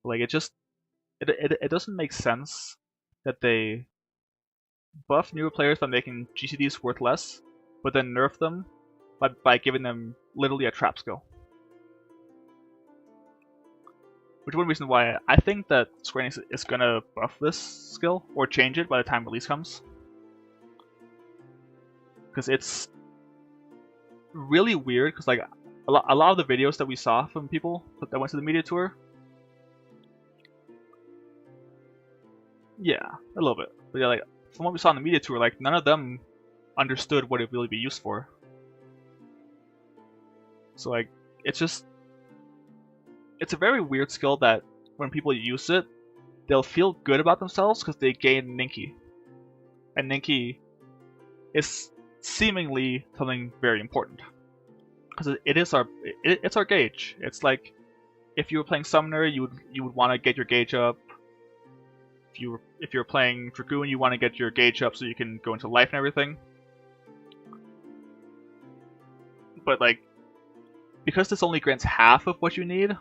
Like, it doesn't make sense that they buff newer players by making GCDs worth less, but then nerf them by giving them literally a trap skill. Which is one reason why I think that Square Enix is gonna buff this skill, or change it by the time release comes. Because it's really weird, because like a lot of the videos that we saw from people that went to the media tour, yeah, a little bit. But yeah, like, from what we saw on the media tour, like, none of them understood what it really be used for. So, like, it's a very weird skill that when people use it, they'll feel good about themselves because they gain Ninki. And Ninki is seemingly something very important. Because it's our gauge. It's like, if you were playing Summoner, you would want to get your gauge up. If you're playing Dragoon, you want to get your gauge up so you can go into life and everything. But, like, because this only grants half of what you need,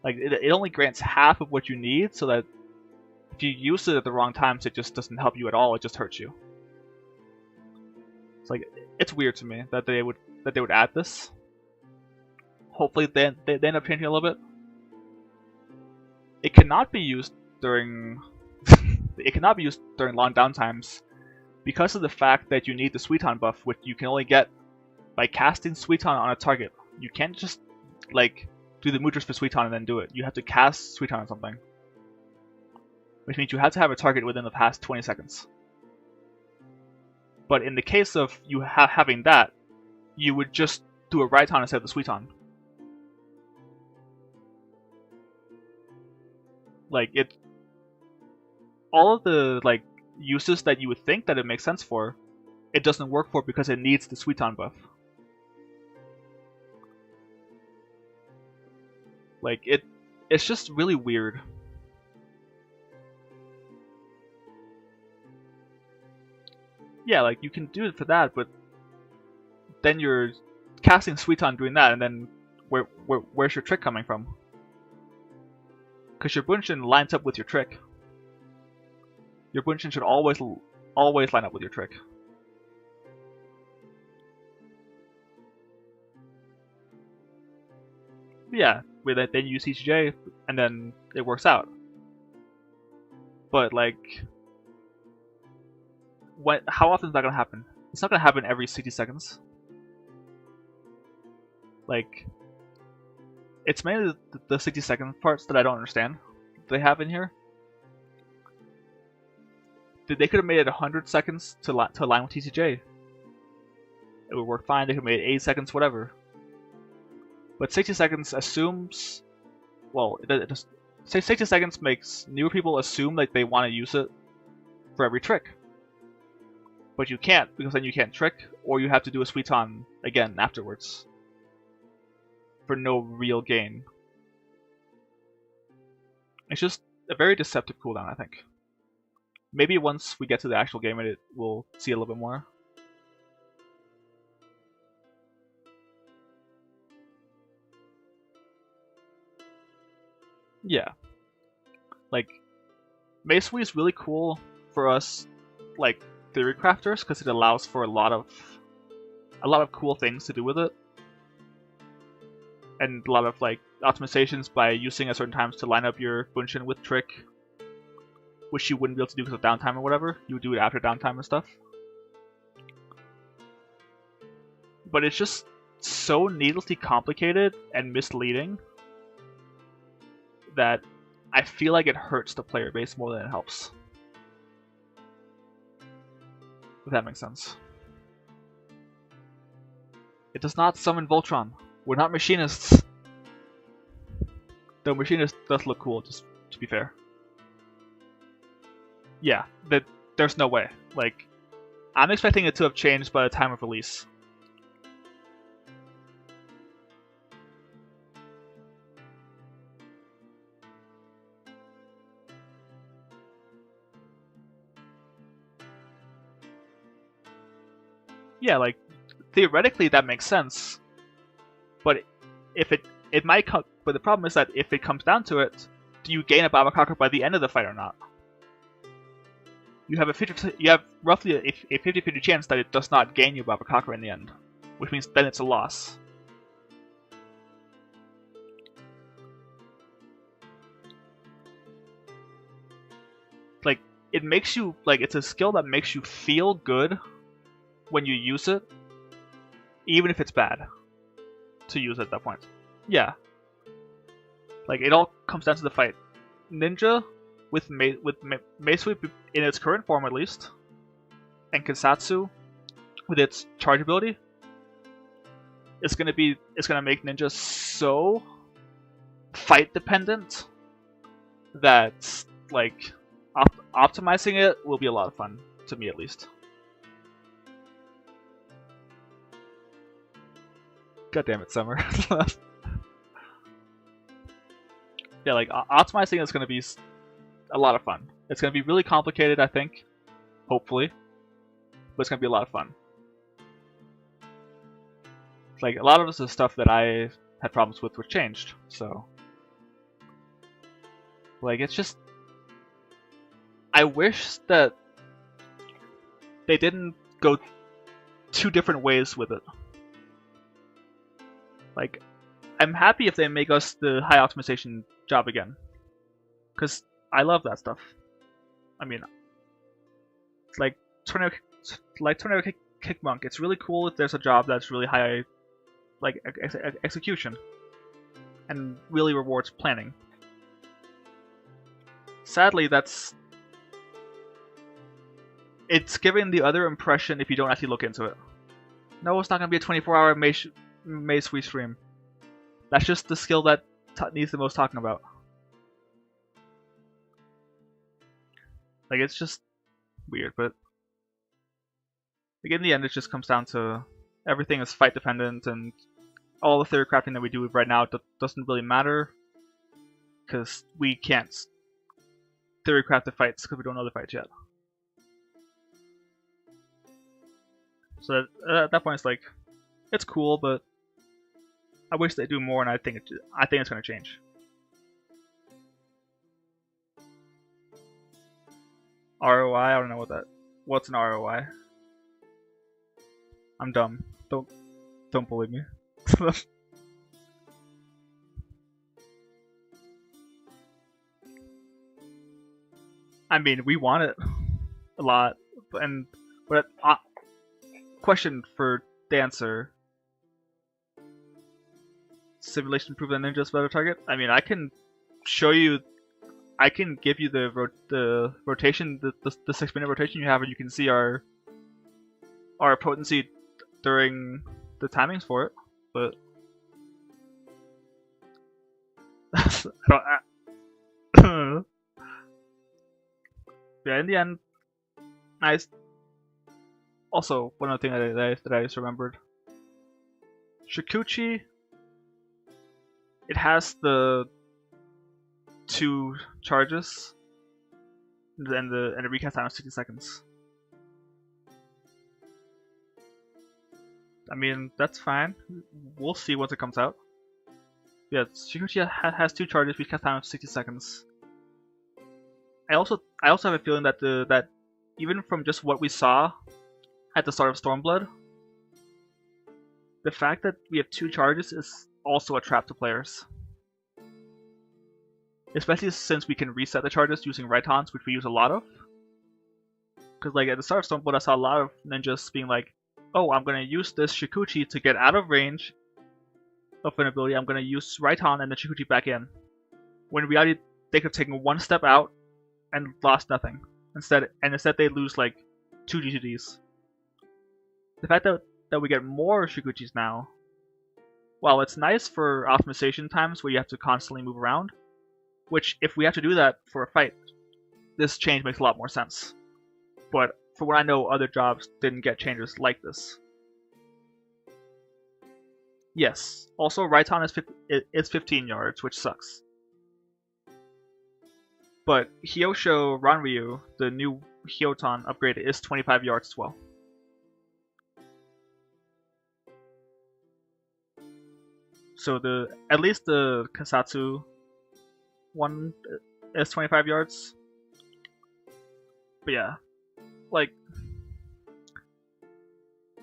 like, it only grants half of what you need, so that if you use it at the wrong times, it just doesn't help you at all, it just hurts you. It's like, it's weird to me that they would add this. hopefully they end up changing a little bit. It cannot be used during it cannot be used during long downtimes because of the fact that you need the Suiton buff, which you can only get by casting Suiton on a target. You can't just like do the Mudras for Suiton and then do it. You have to cast Suiton on something, which means you have to have a target within the past 20 seconds. But in the case of you having that, you would just do a Raiton instead of the Suiton. Like all of the like uses that you would think that it makes sense for, it doesn't work for because it needs the Suiton buff. Like it's just really weird. Yeah, like you can do it for that, but then you're casting Suiton doing that, and then where's your trick coming from? Because your Bunshin lines up with your trick. Your Bunshin should always line up with your trick. Yeah, then you use CTJ, and then it works out. But like, how often is that gonna happen? It's not gonna happen every 60 seconds. Like, it's mainly the 60-second parts that I don't understand they have in here. They could have made it 100 seconds to align with TCJ. It would work fine. They could have made it 8 seconds, whatever. But 60 seconds assumes, well, 60 seconds makes newer people assume like they want to use it for every trick. But you can't, because then you can't trick, or you have to do a Suiton again afterwards. For no real gain. It's just a very deceptive cooldown, I think. Maybe once we get to the actual game, we'll see a little bit more. Yeah. Like, Masonry is really cool for us, like, theory crafters, because it allows for a lot of cool things to do with it. And a lot of like optimizations by using at certain times to line up your Bunshin with trick, which you wouldn't be able to do because of downtime or whatever. You would do it after downtime and stuff. But it's just so needlessly complicated and misleading that I feel like it hurts the player base more than it helps. If that makes sense. It does not summon Voltron. We're not machinists. Though machinist does look cool, just to be fair. Yeah, there's no way. Like, I'm expecting it to have changed by the time of release. Yeah, like, theoretically that makes sense. But if it might come, but the problem is that if it comes down to it, do you gain a Babakaka by the end of the fight or not? You have roughly a 50-50 chance that it does not gain you Babakaka in the end, which means then it's a loss. Like, it makes you, like, it's a skill that makes you feel good when you use it, even if it's bad to use at that point. Yeah. Like, it all comes down to the fight. Ninja, with Maesui in its current form at least, and Kinsatsu with its charge ability, it's gonna make Ninja so fight dependent that, like, optimizing it will be a lot of fun, to me at least. God damn it, Summer. Yeah, like, optimizing is going to be a lot of fun. It's going to be really complicated, I think. Hopefully. But it's going to be a lot of fun. Like, a lot of the stuff that I had problems with was changed, so... Like, it's just... I wish that they didn't go two different ways with it. Like, I'm happy if they make us the high optimization job again, because I love that stuff. I mean, it's like Tornado Kick Monk. It's really cool if there's a job that's really high, like execution, and really rewards planning. Sadly, it's giving the other impression if you don't actually look into it. No, it's not gonna be a 24-hour maze free stream. That's just the skill that needs the most talking about. Like, it's just weird, but like, in the end, it just comes down to everything is fight dependent, and all the theory crafting that we do right now doesn't really matter, because we can't theory craft the fights because we don't know the fights yet. So at that point, it's like, it's cool, but I wish they do more, and I think it's gonna change. ROI, I don't know what's an ROI. I'm dumb. Don't believe me. I mean, we want it a lot, but question for Dancer: simulation prove that Ninja's better target? I mean, I can show you. I can give you the rotation, the 6-minute rotation you have, and you can see our potency during the timings for it. But yeah, in the end, nice. Also, one other thing that I just remembered: Shikuchi. It has the 2 charges, and the recast time is 60 seconds. I mean, that's fine. We'll see once it comes out. Yeah, Shikuchi has 2 charges, recast time of 60 seconds. I also have a feeling that that even from just what we saw at the start of Stormblood, the fact that we have 2 charges is also a trap to players. Especially since we can reset the charges using Raitons, which we use a lot of. Because like at the start of Stormblood, I saw a lot of ninjas being like, oh, I'm going to use this Shikuchi to get out of range of an ability. I'm going to use Raiton and the Shikuchi back in. When in reality, they could have taken 1 step out and lost nothing. Instead they lose like 2 GTDs. The fact that we get more Shikuchis now, while it's nice for optimization times where you have to constantly move around, which if we have to do that for a fight, this change makes a lot more sense. But for what I know, other jobs didn't get changes like this. Yes, also Raiton is 15 yards, which sucks. But Hyosho Ranryu, the new Hyoton upgrade, is 25 yards as well. So at least the Kasatsu one is 25 yards. But yeah, like,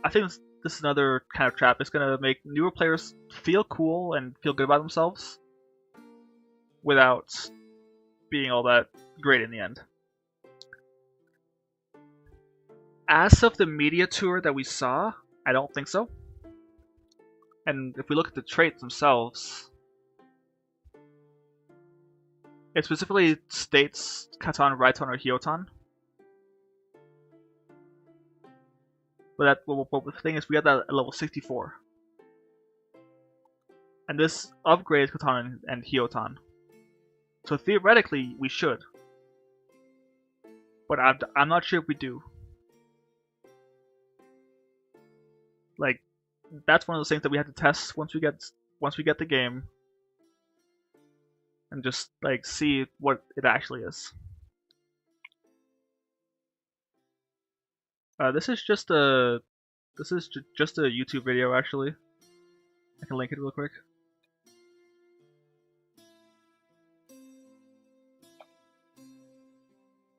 I think this is another kind of trap. It's gonna make newer players feel cool and feel good about themselves without being all that great in the end. As of the media tour that we saw, I don't think so. And if we look at the traits themselves, it specifically states Katon, Raiton, or Hyoton. But the thing is, we got that at level 64. And this upgrades Katon and Hyoton. So theoretically, we should. But I'm not sure if we do. Like, that's one of those things that we have to test once we get the game, and just like see what it actually is. This is just a YouTube video actually. I can link it real quick.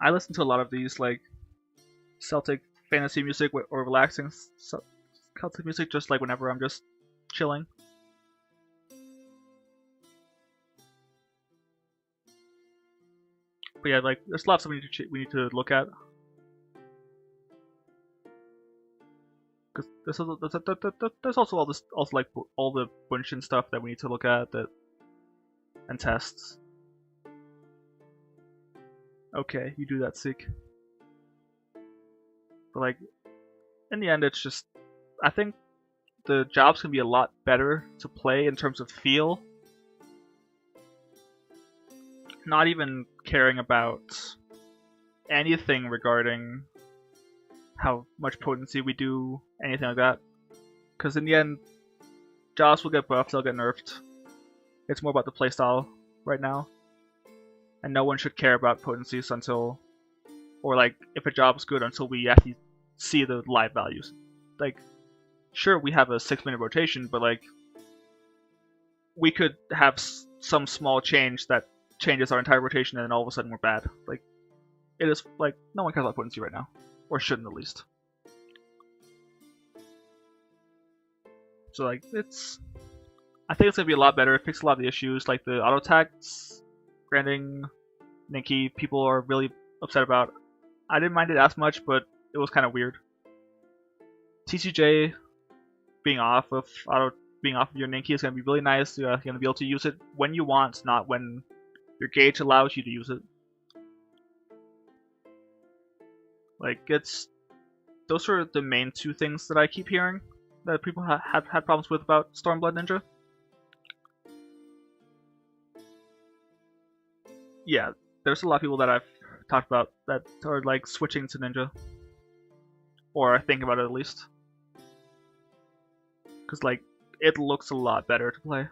I listen to a lot of these like Celtic fantasy music or relaxing Celtic music, just like whenever I'm just chilling. But yeah, like there's lots of we need to look at. Because there's also all this, also like all the Bunshin stuff that we need to look at and tests. Okay, you do that, Seek. But like, in the end, it's just, I think the jobs can be a lot better to play in terms of feel. Not even caring about anything regarding how much potency we do, anything like that. Because in the end, jobs will get buffed, they'll get nerfed. It's more about the playstyle right now. And no one should care about potencies until, or like, if a job's good until we actually see the live values. Like, sure, we have a 6-minute rotation, but like, we could have some small change that changes our entire rotation and then all of a sudden we're bad. Like, it is, like, no one cares about potency right now. Or shouldn't, at least. So, like, I think it's gonna be a lot better. It fixes a lot of the issues, like the auto attacks, granting Ninki, people are really upset about. I didn't mind it as much, but it was kind of weird. TCJ being off of your Ninki is gonna be really nice. You're gonna be able to use it when you want, not when your gauge allows you to use it. Like, those are the main two things that I keep hearing that people have had problems with about Stormblood Ninja. Yeah, there's a lot of people that I've talked about that are like switching to Ninja, or I think about it at least, because like it looks a lot better to play.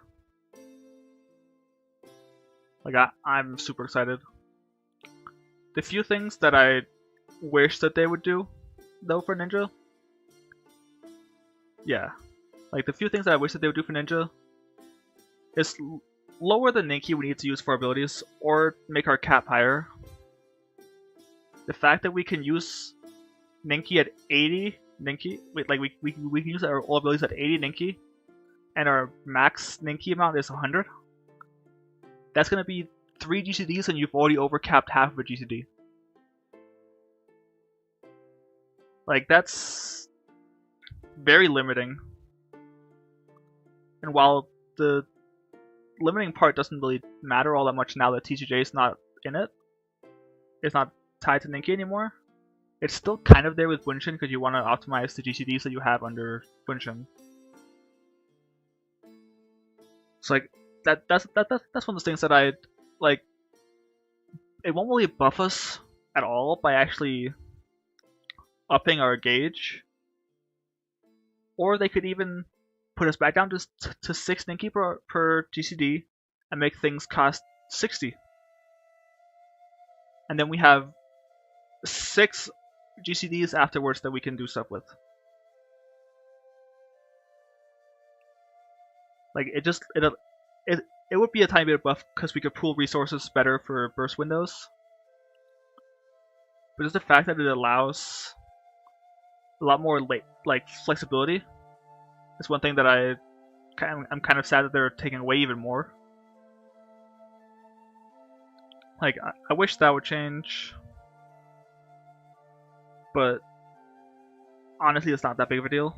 Like I'm super excited. The few things that I wish that they would do, though, for Ninja, yeah, like the few things that I wish that they would do for Ninja is lower the Ninki we need to use for abilities, or make our cap higher. The fact that we can use Ninki at 80 Ninki, like we can use our all abilities at 80 Ninki, and our max Ninki amount is 100. That's gonna be 3 GCDs, and you've already overcapped half of a GCD. Like, that's very limiting. And while the limiting part doesn't really matter all that much now that TCJ is not in it, it's not tied to Ninki anymore, it's still kind of there with Bunshin because you want to optimize the GCDs that you have under Bunshin. So like that's one of those things that I like. It won't really buff us at all by actually upping our gauge, or they could even put us back down to 6 Ninki per GCD and make things cost 60. And then we have 6 GCDs afterwards that we can do stuff with. Like, it would be a tiny bit of buff because we could pool resources better for burst windows. But just the fact that it allows a lot more like flexibility is one thing that I'm kind of sad that they're taking away even more. Like, I wish that would change, but honestly, it's not that big of a deal.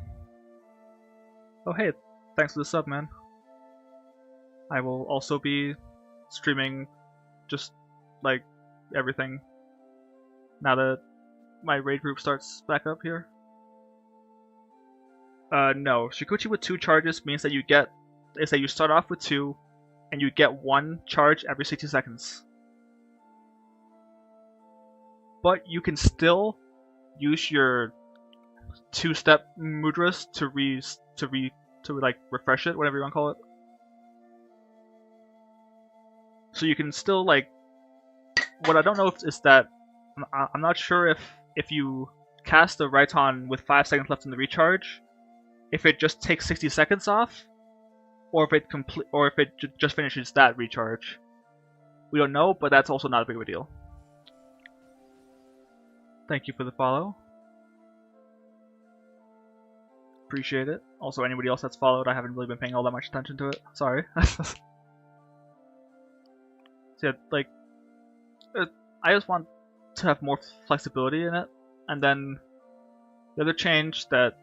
Oh hey, thanks for the sub, man. I will also be streaming just like everything now that my raid group starts back up here. No, Shikuchi with 2 charges means that you start off with 2 and you get 1 charge every 60 seconds. But you can still use your 2-step mudras to like refresh it, whatever you want to call it. So you can still, like, what I don't know is that I'm not sure if you cast the Raiton with 5 seconds left in the recharge, if it just takes 60 seconds off, or if it just finishes that recharge. We don't know, but that's also not a big of a deal. Thank you for the follow. Appreciate it. Also, anybody else that's followed, I haven't really been paying all that much attention to it. Sorry. So yeah, like, I just want to have more flexibility in it. And then the other change that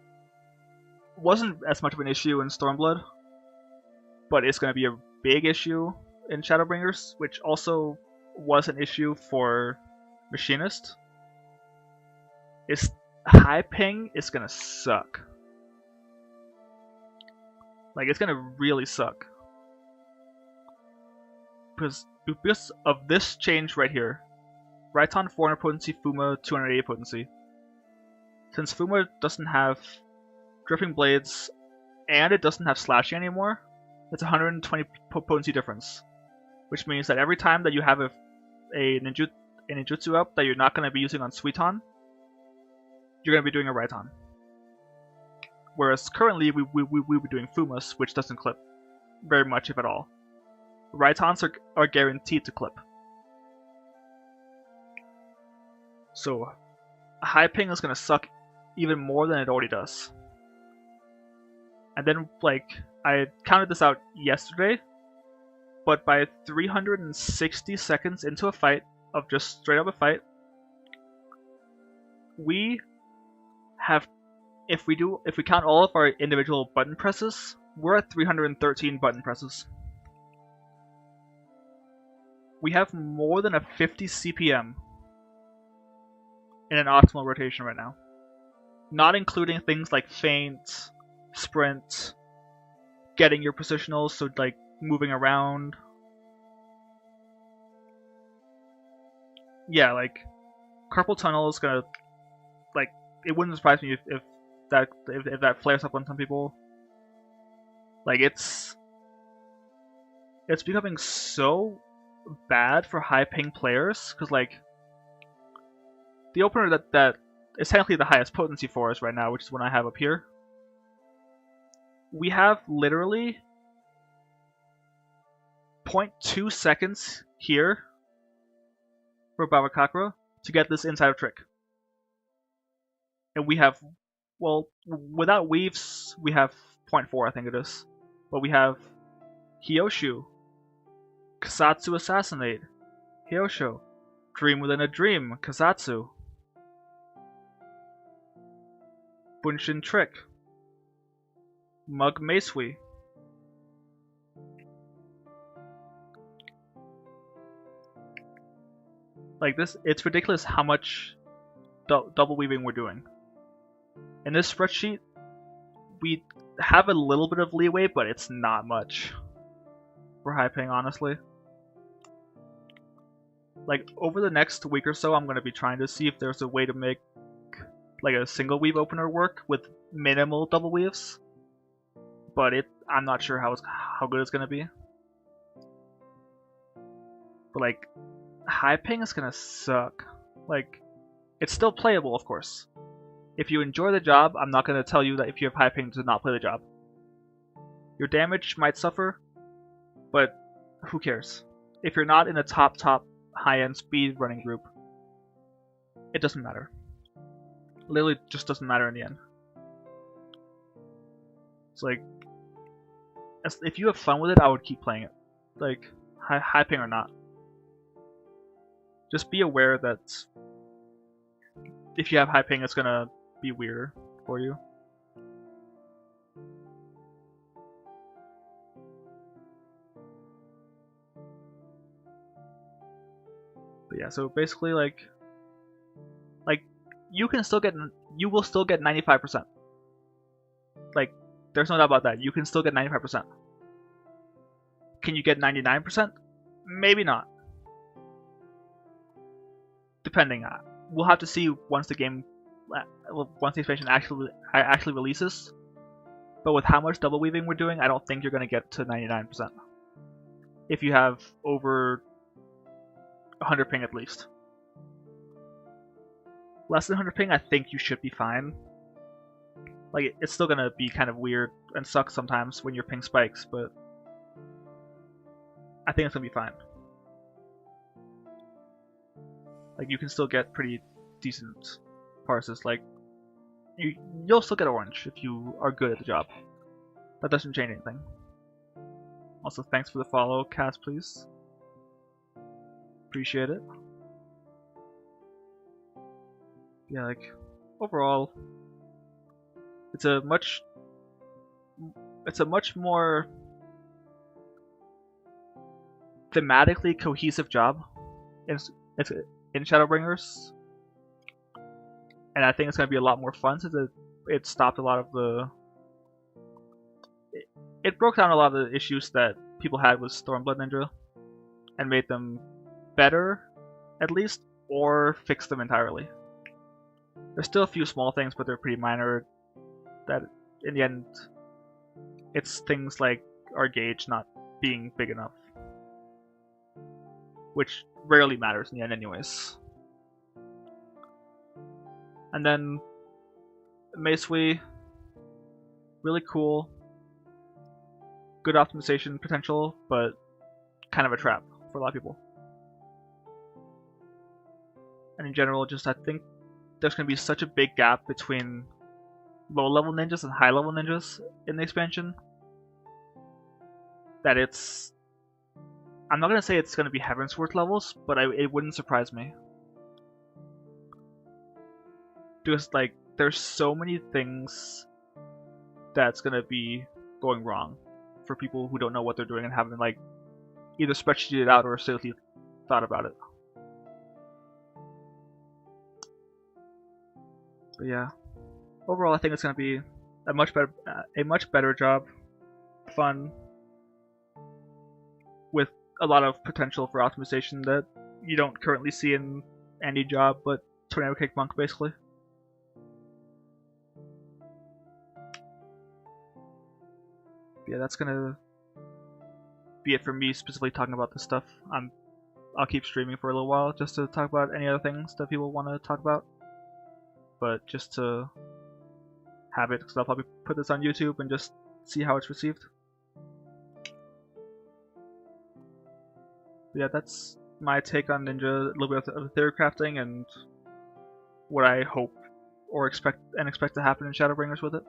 wasn't as much of an issue in Stormblood, but it's going to be a big issue in Shadowbringers, which also was an issue for Machinist, is high ping is going to suck. Like, it's going to really suck. Because of this change right here. Raiton 400 potency, Fuma 280 potency. Since Fuma doesn't have Dripping Blades and it doesn't have slashing anymore, it's 120 potency difference. Which means that every time that you have a ninjutsu up that you're not going to be using on Suiton, you're going to be doing a Raiton. Whereas currently we be doing Fumas, which doesn't clip very much, if at all. Raitons are guaranteed to clip. So high ping is going to suck even more than it already does. And then, like, I counted this out yesterday, but by 360 seconds into a fight, of just straight up a fight, we have, if we count all of our individual button presses, we're at 313 button presses. We have more than a 50 CPM in an optimal rotation right now. Not including things like feint, sprint, getting your positionals, so like moving around. Yeah, like carpal tunnel is gonna, like, it wouldn't surprise me if that flares up on some people. Like, it's becoming so bad for high ping players, because like the opener that is technically the highest potency for us right now, which is one I have up here, we have literally 0.2 seconds here for Babakakra to get this inside of trick. And we have, well, without weaves, we have 0.4, I think it is. But we have Hyoshu, Kasatsu Assassinate, Hyosho, Dream Within a Dream, Kasatsu, Bunshin Trick, Mug Meisui. Like this, it's ridiculous how much double weaving we're doing. In this spreadsheet, we have a little bit of leeway, but it's not much for high ping, honestly. Like, over the next week or so, I'm going to be trying to see if there's a way to make like a single weave opener work with minimal double weaves. But I'm not sure how good it's going to be. But like, high ping is going to suck. Like, it's still playable, of course. If you enjoy the job, I'm not going to tell you that if you have high ping to not play the job. Your damage might suffer, but who cares? If you're not in a top high-end speed running group, it doesn't matter. Literally just doesn't matter in the end. It's like, if you have fun with it, I would keep playing it. Like, high ping or not. Just be aware that if you have high ping, it's gonna be weirder for you. But yeah, so basically, like you will still get 95%. Like, there's no doubt about that. You can still get 95%. Can you get 99%? Maybe not. Depending. We'll have to see once the expansion actually releases. But with how much double weaving we're doing, I don't think you're going to get to 99%. If you have over 100 ping at least. Less than 100 ping, I think you should be fine. Like, it's still gonna be kind of weird and suck sometimes when your ping spikes, but I think it's gonna be fine. Like, you can still get pretty decent parses. Like, you'll still get orange if you are good at the job. That doesn't change anything. Also, thanks for the follow, Cass, please. Appreciate it. Yeah, like overall, it's a much more thematically cohesive job in Shadowbringers, and I think it's going to be a lot more fun since it stopped a lot of the. It broke down a lot of the issues that people had with Stormblood Ninja, and made them better, at least, or fixed them entirely. There's still a few small things, but they're pretty minor. That in the end, it's things like our gauge not being big enough, which rarely matters in the end anyways. And then Macewee, really cool, good optimization potential, but kind of a trap for a lot of people. And in general, just I think there's going to be such a big gap between low-level ninjas and high-level ninjas in the expansion that it's... I'm not going to say it's going to be Heavensward levels, but it wouldn't surprise me. Just like, there's so many things that's going to be going wrong for people who don't know what they're doing and haven't like either spreadsheeted it out or seriously thought about it. But yeah, overall I think it's going to be a much better job, fun, with a lot of potential for optimization that you don't currently see in any job but Tornado Cake Monk basically. Yeah, that's gonna be it for me specifically talking about this stuff. I'll keep streaming for a little while just to talk about any other things that people want to talk about, but just to have it, because I'll probably put this on YouTube and just see how it's received. But yeah, that's my take on Ninja, a little bit of theory crafting and what I hope or expect to happen in Shadowbringers with it.